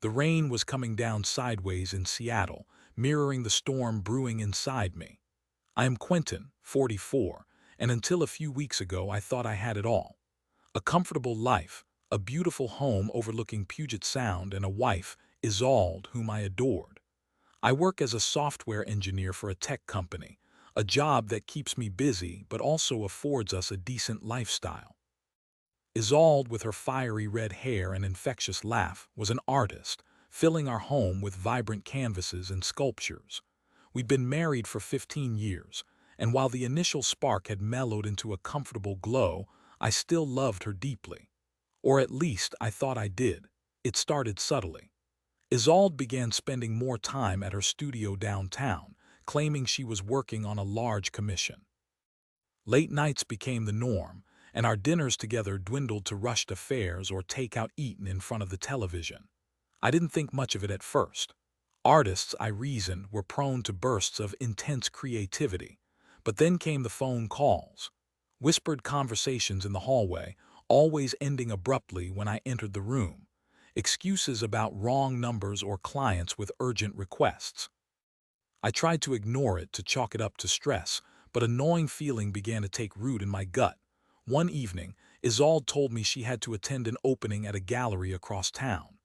The rain was coming down sideways in Seattle, mirroring the storm brewing inside me. I am Quentin, 44, and until a few weeks ago I thought I had it all. A comfortable life, a beautiful home overlooking Puget Sound, and a wife, Isolde, whom I adored. I work as a software engineer for a tech company, a job that keeps me busy but also affords us a decent lifestyle. Isolde, with her fiery red hair and infectious laugh, was an artist, filling our home with vibrant canvases and sculptures. We'd been married for 15 years, and while the initial spark had mellowed into a comfortable glow, I still loved her deeply. Or at least I thought I did. It started subtly. Isolde began spending more time at her studio downtown, claiming she was working on a large commission. Late nights became the norm, and our dinners together dwindled to rushed affairs or takeout eaten in front of the television. I didn't think much of it at first. Artists, I reasoned, were prone to bursts of intense creativity. But then came the phone calls. Whispered conversations in the hallway, always ending abruptly when I entered the room. Excuses about wrong numbers or clients with urgent requests. I tried to ignore it, to chalk it up to stress, but a gnawing feeling began to take root in my gut. One evening, Isolde told me she had to attend an opening at a gallery across town.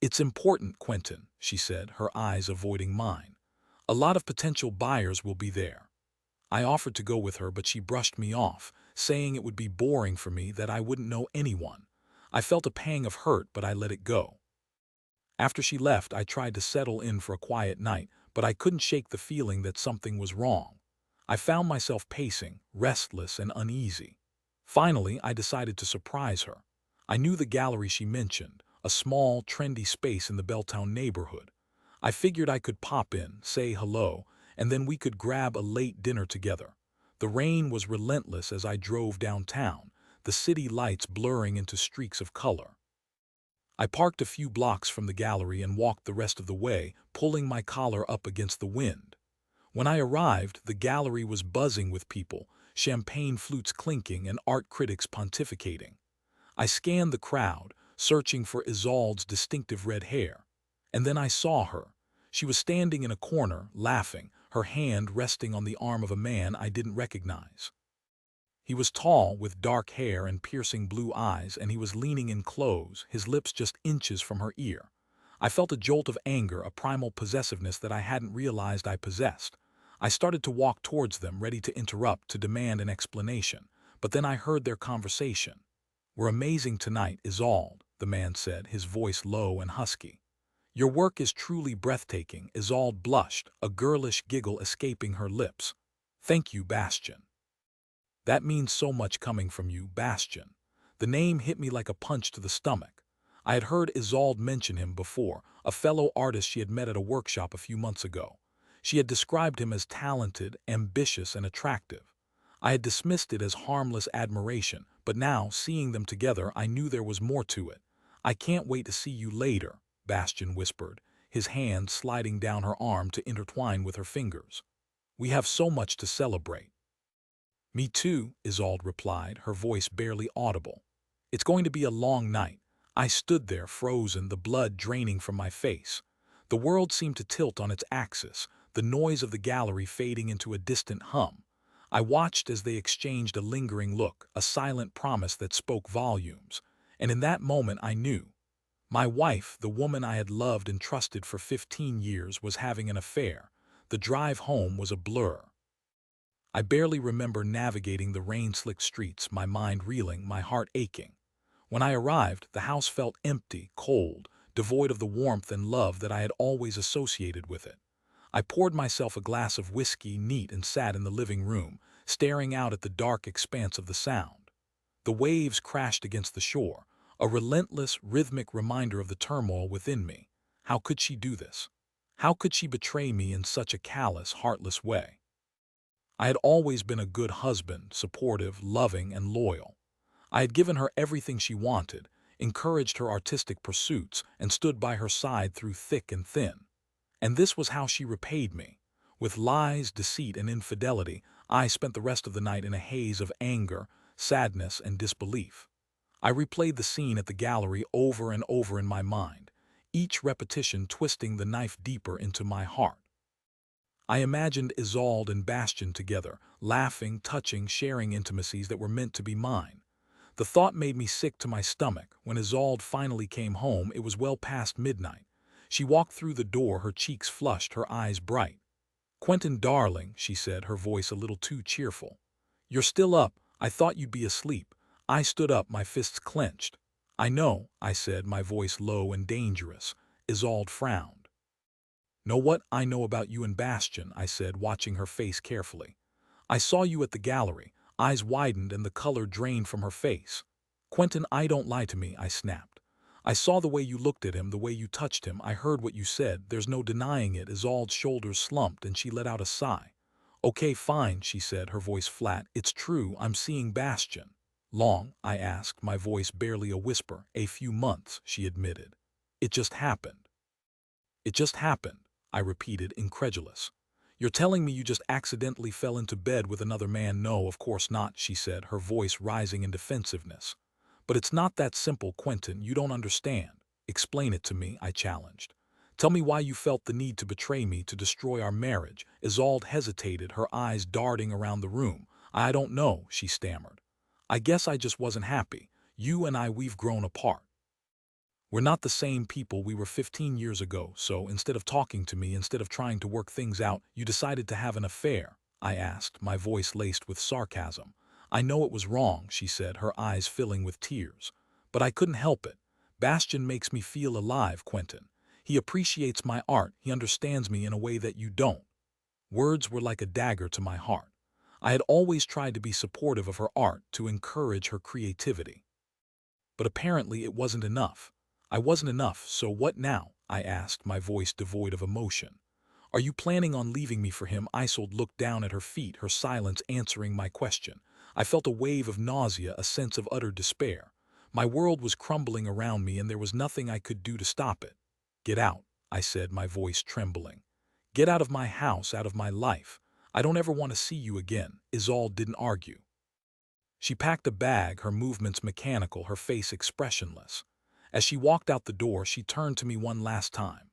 "It's important, Quentin," she said, her eyes avoiding mine. "A lot of potential buyers will be there." I offered to go with her, but she brushed me off, saying it would be boring for me, that I wouldn't know anyone. I felt a pang of hurt, but I let it go. After she left, I tried to settle in for a quiet night, but I couldn't shake the feeling that something was wrong. I found myself pacing, restless and uneasy. Finally, I decided to surprise her. I knew the gallery she mentioned, a small, trendy space in the Belltown neighborhood. I figured I could pop in, say hello, and then we could grab a late dinner together. The rain was relentless as I drove downtown, the city lights blurring into streaks of color. I parked a few blocks from the gallery and walked the rest of the way, pulling my collar up against the wind. When I arrived, the gallery was buzzing with people, champagne flutes clinking and art critics pontificating. I scanned the crowd, searching for Isolde's distinctive red hair. And then I saw her. She was standing in a corner, laughing, her hand resting on the arm of a man I didn't recognize. He was tall, with dark hair and piercing blue eyes, and he was leaning in close, his lips just inches from her ear. I felt a jolt of anger, a primal possessiveness that I hadn't realized I possessed. I started to walk towards them, ready to interrupt, to demand an explanation. But then I heard their conversation. "We're amazing tonight, Isolde," the man said, his voice low and husky. "Your work is truly breathtaking." Isolde blushed, a girlish giggle escaping her lips. "Thank you, Bastian. That means so much coming from you, Bastian." The name hit me like a punch to the stomach. I had heard Isolde mention him before, a fellow artist she had met at a workshop a few months ago. She had described him as talented, ambitious, and attractive. I had dismissed it as harmless admiration, but now, seeing them together, I knew there was more to it. "I can't wait to see you later," Bastian whispered, his hand sliding down her arm to intertwine with her fingers. "We have so much to celebrate." "Me too," Isolde replied, her voice barely audible. "It's going to be a long night." I stood there, frozen, the blood draining from my face. The world seemed to tilt on its axis, the noise of the gallery fading into a distant hum. I watched as they exchanged a lingering look, a silent promise that spoke volumes. And in that moment I knew. My wife, the woman I had loved and trusted for 15 years, was having an affair. The drive home was a blur. I barely remember navigating the rain-slicked streets, my mind reeling, my heart aching. When I arrived, the house felt empty, cold, devoid of the warmth and love that I had always associated with it. I poured myself a glass of whiskey neat and sat in the living room, staring out at the dark expanse of the Sound. The waves crashed against the shore, a relentless, rhythmic reminder of the turmoil within me. How could she do this? How could she betray me in such a callous, heartless way? I had always been a good husband, supportive, loving, and loyal. I had given her everything she wanted, encouraged her artistic pursuits, and stood by her side through thick and thin. And this was how she repaid me. With lies, deceit, and infidelity, I spent the rest of the night in a haze of anger, sadness, and disbelief. I replayed the scene at the gallery over and over in my mind, each repetition twisting the knife deeper into my heart. I imagined Isolde and Bastian together, laughing, touching, sharing intimacies that were meant to be mine. The thought made me sick to my stomach. When Isolde finally came home, it was well past midnight. She walked through the door, her cheeks flushed, her eyes bright. "Quentin, darling," she said, her voice a little too cheerful. "You're still up. I thought you'd be asleep." I stood up, my fists clenched. "I know," I said, my voice low and dangerous. Isolde frowned. "Know what I know about you and Bastian," I said, watching her face carefully. "I saw you at the gallery." Eyes widened and the color drained from her face. "Quentin, I don't lie to me," I snapped. "I saw the way you looked at him, the way you touched him. I heard what you said. There's no denying it." Isolde's shoulders slumped and she let out a sigh. "Okay, fine," she said, her voice flat. "It's true, I'm seeing Bastian." "Long?" I asked, my voice barely a whisper. "A few months," she admitted. "It just happened." "It just happened," I repeated, incredulous. "You're telling me you just accidentally fell into bed with another man?" "No, of course not," she said, her voice rising in defensiveness. "But it's not that simple, Quentin. You don't understand." "Explain it to me," I challenged. "Tell me why you felt the need to betray me, to destroy our marriage." Isolde hesitated, her eyes darting around the room. "I don't know," she stammered. "I guess I just wasn't happy. You and I, we've grown apart. We're not the same people we were 15 years ago, so instead of talking to me, instead of trying to work things out, you decided to have an affair." I asked, my voice laced with sarcasm. "I know it was wrong," she said, her eyes filling with tears. "But I couldn't help it. Bastian makes me feel alive, Quentin. He appreciates my art, he understands me in a way that you don't." Words were like a dagger to my heart. I had always tried to be supportive of her art, to encourage her creativity. But apparently it wasn't enough. I wasn't enough, so what now? I asked, my voice devoid of emotion. "Are you planning on leaving me for him?" Isolde looked down at her feet, her silence answering my question. I felt a wave of nausea, a sense of utter despair. My world was crumbling around me and there was nothing I could do to stop it. "Get out," I said, my voice trembling. "Get out of my house, out of my life. I don't ever want to see you again." Isolde didn't argue. She packed a bag, her movements mechanical, her face expressionless. As she walked out the door, she turned to me one last time.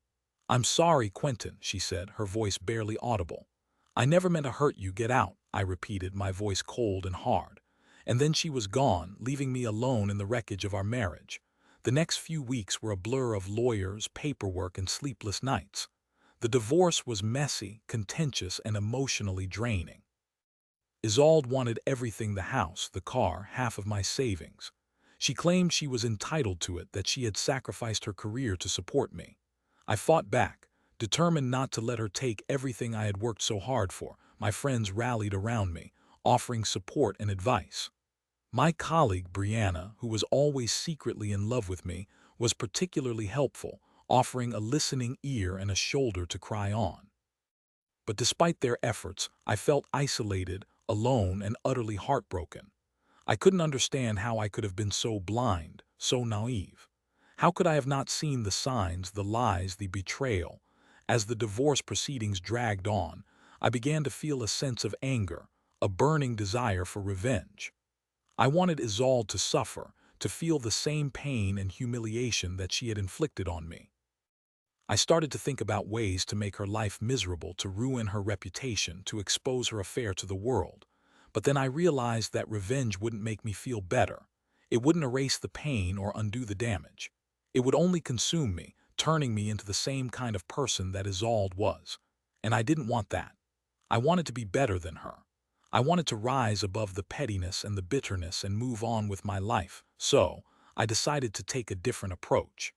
"I'm sorry, Quentin," she said, her voice barely audible. "I never meant to hurt you. Get out," I repeated, my voice cold and hard. And then she was gone, leaving me alone in the wreckage of our marriage. The next few weeks were a blur of lawyers, paperwork, and sleepless nights. The divorce was messy, contentious, and emotionally draining. Isolde wanted everything: the house, the car, half of my savings. She claimed she was entitled to it, that she had sacrificed her career to support me. I fought back, determined not to let her take everything I had worked so hard for. My friends rallied around me, offering support and advice. My colleague, Brianna, who was always secretly in love with me, was particularly helpful, offering a listening ear and a shoulder to cry on. But despite their efforts, I felt isolated, alone, and utterly heartbroken. I couldn't understand how I could have been so blind, so naive. How could I have not seen the signs, the lies, the betrayal? As the divorce proceedings dragged on, I began to feel a sense of anger, a burning desire for revenge. I wanted Isolde to suffer, to feel the same pain and humiliation that she had inflicted on me. I started to think about ways to make her life miserable, to ruin her reputation, to expose her affair to the world. But then I realized that revenge wouldn't make me feel better. It wouldn't erase the pain or undo the damage. It would only consume me, turning me into the same kind of person that Isolde was. And I didn't want that. I wanted to be better than her. I wanted to rise above the pettiness and the bitterness and move on with my life. So, I decided to take a different approach.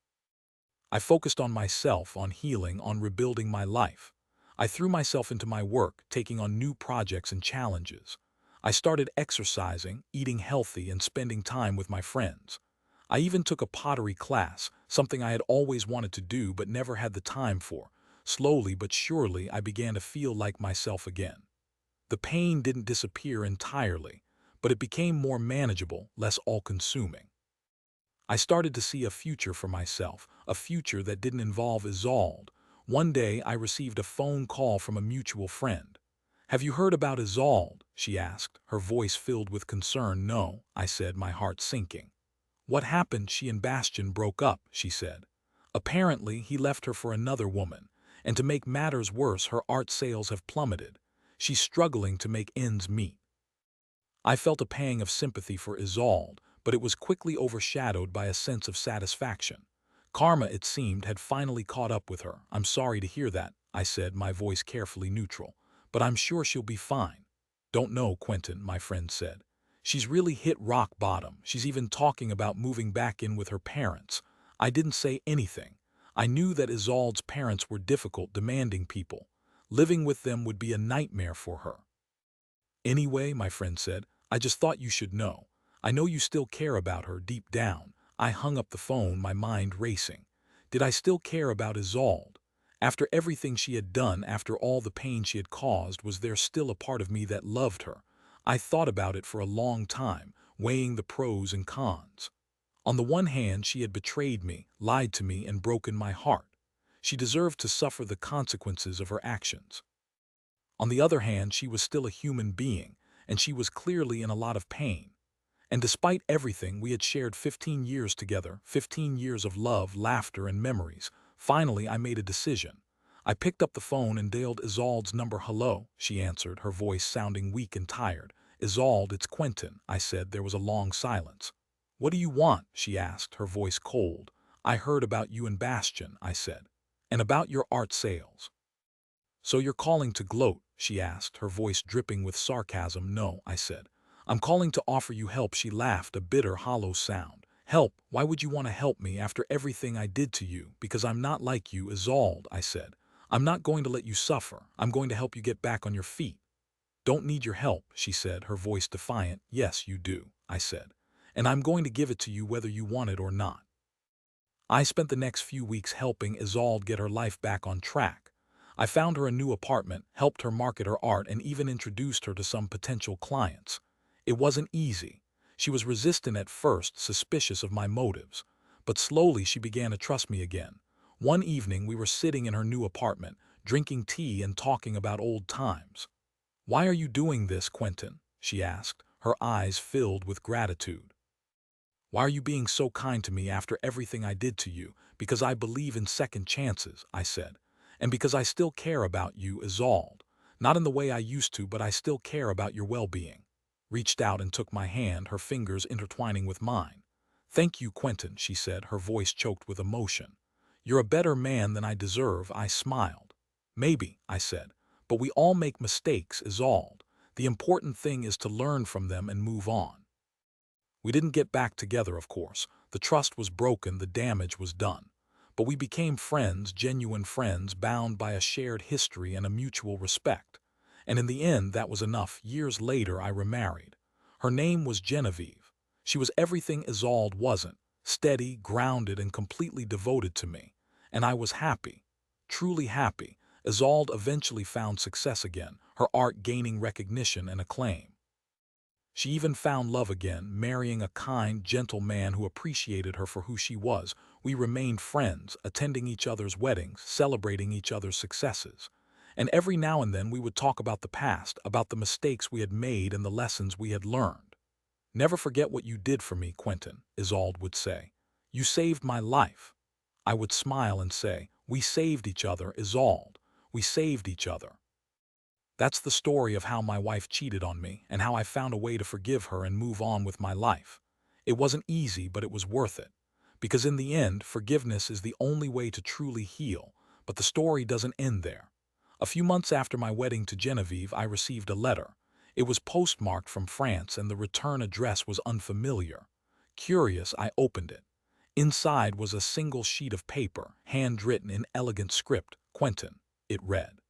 I focused on myself, on healing, on rebuilding my life. I threw myself into my work, taking on new projects and challenges. I started exercising, eating healthy, and spending time with my friends. I even took a pottery class, something I had always wanted to do but never had the time for. Slowly but surely, I began to feel like myself again. The pain didn't disappear entirely, but it became more manageable, less all-consuming. I started to see a future for myself, a future that didn't involve Isolde. One day I received a phone call from a mutual friend. "Have you heard about Isolde?" she asked, her voice filled with concern. "No," I said, my heart sinking. "What happened? She and Bastian broke up," she said. Apparently, he left her for another woman, and to make matters worse, her art sales have plummeted. She's struggling to make ends meet. I felt a pang of sympathy for Isolde, but it was quickly overshadowed by a sense of satisfaction. Karma, it seemed, had finally caught up with her. "I'm sorry to hear that," I said, my voice carefully neutral. "But I'm sure she'll be fine." "Don't know, Quentin," my friend said. "She's really hit rock bottom. She's even talking about moving back in with her parents." I didn't say anything. I knew that Isolde's parents were difficult, demanding people. Living with them would be a nightmare for her. "Anyway," my friend said, "I just thought you should know. I know you still care about her deep down." I hung up the phone, my mind racing. Did I still care about Isolde? After everything she had done, after all the pain she had caused, was there still a part of me that loved her? I thought about it for a long time, weighing the pros and cons. On the one hand, she had betrayed me, lied to me, and broken my heart. She deserved to suffer the consequences of her actions. On the other hand, she was still a human being, and she was clearly in a lot of pain. And despite everything, we had shared 15 years together, 15 years of love, laughter, and memories. Finally, I made a decision. I picked up the phone and dialed Isolde's number. "Hello," she answered, her voice sounding weak and tired. "Isolde, it's Quentin," I said. There was a long silence. "What do you want?" she asked, her voice cold. "I heard about you and Bastian," I said. "And about your art sales." "So you're calling to gloat?" she asked, her voice dripping with sarcasm. "No," I said. "I'm calling to offer you help." She laughed, a bitter, hollow sound. "Help? Why would you want to help me after everything I did to you?" "Because I'm not like you, Isolde," I said. "I'm not going to let you suffer. I'm going to help you get back on your feet." "Don't need your help," she said, her voice defiant. "Yes, you do," I said. "And I'm going to give it to you whether you want it or not." I spent the next few weeks helping Isolde get her life back on track. I found her a new apartment, helped her market her art, and even introduced her to some potential clients. It wasn't easy. She was resistant at first, suspicious of my motives. But slowly she began to trust me again. One evening we were sitting in her new apartment, drinking tea and talking about old times. "Why are you doing this, Quentin?" she asked, her eyes filled with gratitude. "Why are you being so kind to me after everything I did to you?" "Because I believe in second chances," I said. "And because I still care about you, Isolde. Not in the way I used to, but I still care about your well-being." Reached out and took my hand, her fingers intertwining with mine. "Thank you, Quentin," she said, her voice choked with emotion. "You're a better man than I deserve." I smiled. "Maybe," I said. "But we all make mistakes, Isolde. The important thing is to learn from them and move on." We didn't get back together, of course. The trust was broken, the damage was done. But we became friends, genuine friends, bound by a shared history and a mutual respect. And in the end, that was enough. Years later, I remarried. Her name was Genevieve. She was everything Isolde wasn't: steady, grounded, and completely devoted to me. And I was happy, truly happy. Isolde eventually found success again, her art gaining recognition and acclaim. She even found love again, marrying a kind, gentle man who appreciated her for who she was. We remained friends, attending each other's weddings, celebrating each other's successes. And every now and then we would talk about the past, about the mistakes we had made and the lessons we had learned. "Never forget what you did for me, Quentin," Isolde would say. "You saved my life." I would smile and say, "We saved each other, Isolde. We saved each other." That's the story of how my wife cheated on me and how I found a way to forgive her and move on with my life. It wasn't easy, but it was worth it. Because in the end, forgiveness is the only way to truly heal. But the story doesn't end there. A few months after my wedding to Genevieve, I received a letter. It was postmarked from France and the return address was unfamiliar. Curious, I opened it. Inside was a single sheet of paper, handwritten in elegant script. "Quentin," it read.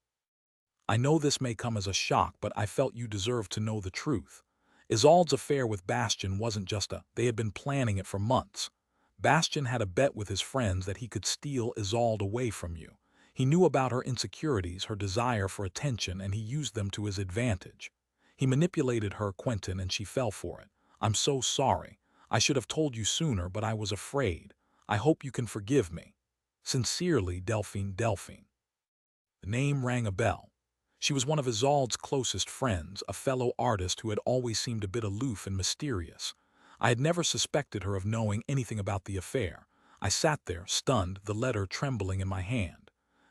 "I know this may come as a shock, but I felt you deserved to know the truth. Isolde's affair with Bastian wasn't just they had been planning it for months. Bastian had a bet with his friends that he could steal Isolde away from you. He knew about her insecurities, her desire for attention, and he used them to his advantage. He manipulated her, Quentin, and she fell for it. I'm so sorry. I should have told you sooner, but I was afraid. I hope you can forgive me. Sincerely, Delphine. The name rang a bell. She was one of Isolde's closest friends, a fellow artist who had always seemed a bit aloof and mysterious. I had never suspected her of knowing anything about the affair. I sat there, stunned, the letter trembling in my hand.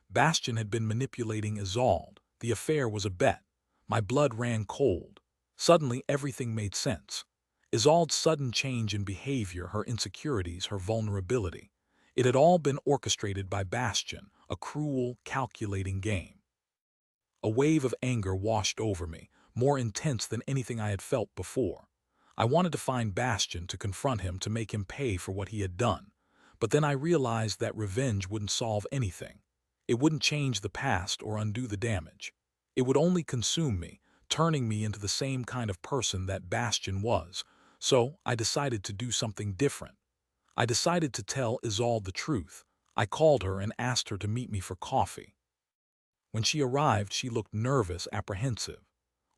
Bastian had been manipulating Isolde. The affair was a bet. My blood ran cold. Suddenly, everything made sense. Isolde's sudden change in behavior, her insecurities, her vulnerability. It had all been orchestrated by Bastian, a cruel, calculating game. A wave of anger washed over me, more intense than anything I had felt before. I wanted to find Bastian, to confront him, to make him pay for what he had done. But then I realized that revenge wouldn't solve anything. It wouldn't change the past or undo the damage. It would only consume me, turning me into the same kind of person that Bastian was. So I decided to do something different. I decided to tell Isolde the truth. I called her and asked her to meet me for coffee. When she arrived, she looked nervous, apprehensive.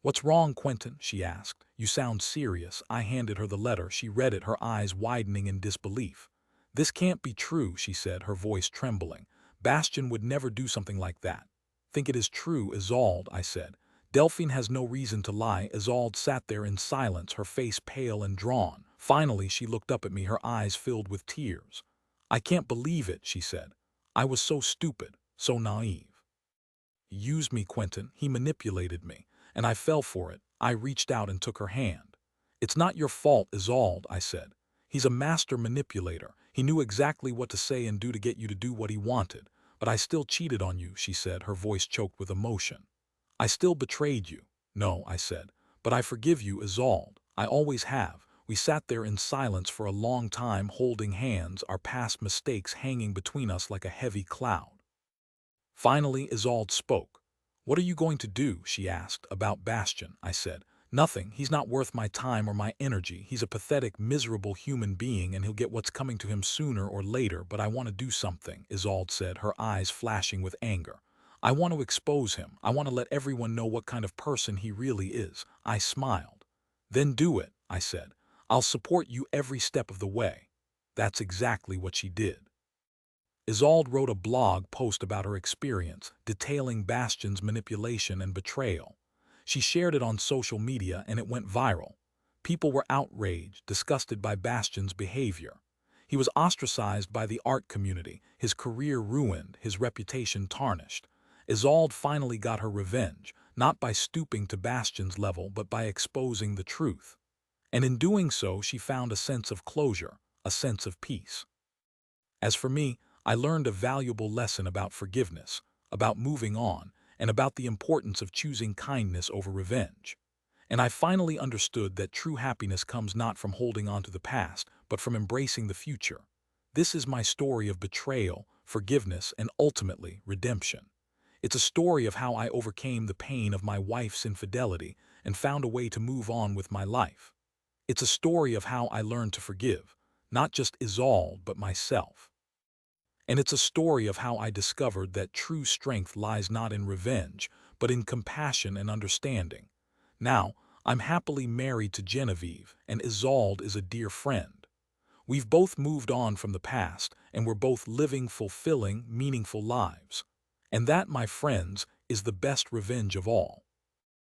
"What's wrong, Quentin?" she asked. "You sound serious." I handed her the letter. She read it, her eyes widening in disbelief. "This can't be true," she said, her voice trembling. "Bastian would never do something like that." "Think it is true, Isolde," I said. "Delphine has no reason to lie." Isolde sat there in silence, her face pale and drawn. Finally, she looked up at me, her eyes filled with tears. "I can't believe it," she said. "I was so stupid, so naive. He used me, Quentin. He manipulated me, and I fell for it." I reached out and took her hand. "It's not your fault, Isolde," I said. "He's a master manipulator. He knew exactly what to say and do to get you to do what he wanted. But I still cheated on you," she said, her voice choked with emotion. "I still betrayed you." "No," I said. "But I forgive you, Isolde. I always have." We sat there in silence for a long time, holding hands, our past mistakes hanging between us like a heavy cloud. Finally, Isolde spoke. "What are you going to do?" she asked. "About Bastian," I said. "Nothing. He's not worth my time or my energy. He's a pathetic, miserable human being, and he'll get what's coming to him sooner or later. But I want to do something," Isolde said, her eyes flashing with anger. "I want to expose him. I want to let everyone know what kind of person he really is." I smiled. "Then do it," I said. "I'll support you every step of the way." That's exactly what she did. Isolde wrote a blog post about her experience, detailing Bastian's manipulation and betrayal. She shared it on social media and it went viral. People were outraged, disgusted by Bastian's behavior. He was ostracized by the art community, his career ruined, his reputation tarnished. Isolde finally got her revenge, not by stooping to Bastian's level, but by exposing the truth. And in doing so, she found a sense of closure, a sense of peace. As for me, I learned a valuable lesson about forgiveness, about moving on, and about the importance of choosing kindness over revenge. And I finally understood that true happiness comes not from holding on to the past, but from embracing the future. This is my story of betrayal, forgiveness, and ultimately redemption. It's a story of how I overcame the pain of my wife's infidelity and found a way to move on with my life. It's a story of how I learned to forgive, not just Isolde, but myself. And it's a story of how I discovered that true strength lies not in revenge, but in compassion and understanding. Now, I'm happily married to Genevieve, and Isolde is a dear friend. We've both moved on from the past, and we're both living fulfilling, meaningful lives. And that, my friends, is the best revenge of all.